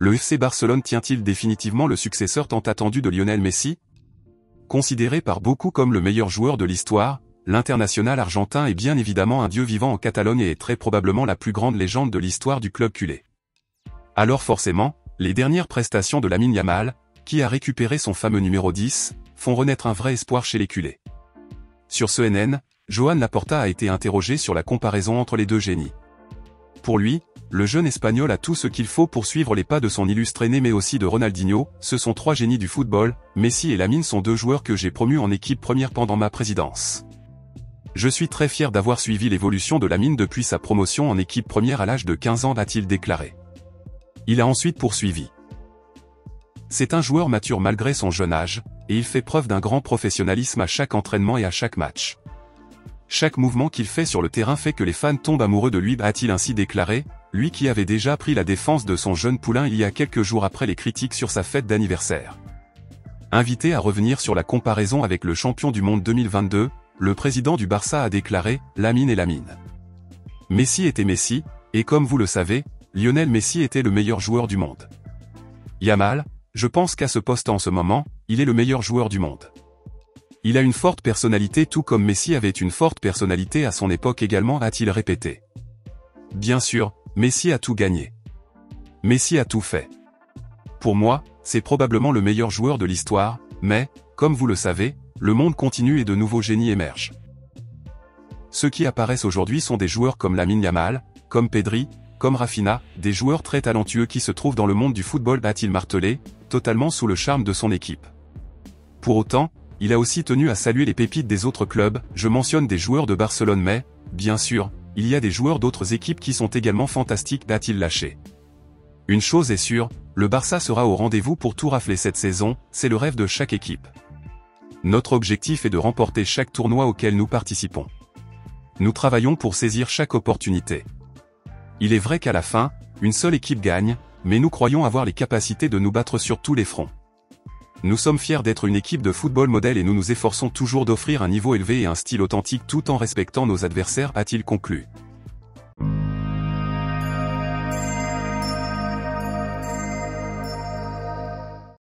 le FC Barcelone tient-il définitivement le successeur tant attendu de Lionel Messi? Considéré par beaucoup comme le meilleur joueur de l'histoire, l'international argentin est bien évidemment un dieu vivant en Catalogne et est très probablement la plus grande légende de l'histoire du club culé. Alors forcément, les dernières prestations de Lamine Yamal, qui a récupéré son fameux numéro 10, font renaître un vrai espoir chez les culés. Sur CNN, Joan Laporta a été interrogé sur la comparaison entre les deux génies. Pour lui, le jeune Espagnol a tout ce qu'il faut pour suivre les pas de son illustre aîné mais aussi de Ronaldinho, ce sont trois génies du football, Messi et Lamine sont deux joueurs que j'ai promus en équipe première pendant ma présidence. Je suis très fier d'avoir suivi l'évolution de Lamine depuis sa promotion en équipe première à l'âge de 15 ans, a-t-il déclaré. Il a ensuite poursuivi. C'est un joueur mature malgré son jeune âge, et il fait preuve d'un grand professionnalisme à chaque entraînement et à chaque match. Chaque mouvement qu'il fait sur le terrain fait que les fans tombent amoureux de lui, a-t-il ainsi déclaré, lui qui avait déjà pris la défense de son jeune poulain il y a quelques jours après les critiques sur sa fête d'anniversaire. Invité à revenir sur la comparaison avec le champion du monde 2022, le président du Barça a déclaré « Lamine et Lamine. Messi était Messi, et comme vous le savez, Lionel Messi était le meilleur joueur du monde. Yamal, je pense qu'à ce poste en ce moment, il est le meilleur joueur du monde. Il a une forte personnalité tout comme Messi avait une forte personnalité à son époque également, a-t-il répété. Bien sûr, Messi a tout gagné. Messi a tout fait. Pour moi, c'est probablement le meilleur joueur de l'histoire, mais, comme vous le savez, le monde continue et de nouveaux génies émergent. Ceux qui apparaissent aujourd'hui sont des joueurs comme Lamine Yamal, comme Pedri, comme Rafinha, des joueurs très talentueux qui se trouvent dans le monde du football, a-t-il martelé, totalement sous le charme de son équipe. Pour autant, il a aussi tenu à saluer les pépites des autres clubs, je mentionne des joueurs de Barcelone mais, bien sûr, il y a des joueurs d'autres équipes qui sont également fantastiques, a-t-il lâché. Une chose est sûre, le Barça sera au rendez-vous pour tout rafler cette saison, c'est le rêve de chaque équipe. Notre objectif est de remporter chaque tournoi auquel nous participons. Nous travaillons pour saisir chaque opportunité. Il est vrai qu'à la fin, une seule équipe gagne, mais nous croyons avoir les capacités de nous battre sur tous les fronts. Nous sommes fiers d'être une équipe de football modèle et nous nous efforçons toujours d'offrir un niveau élevé et un style authentique tout en respectant nos adversaires, a-t-il conclu.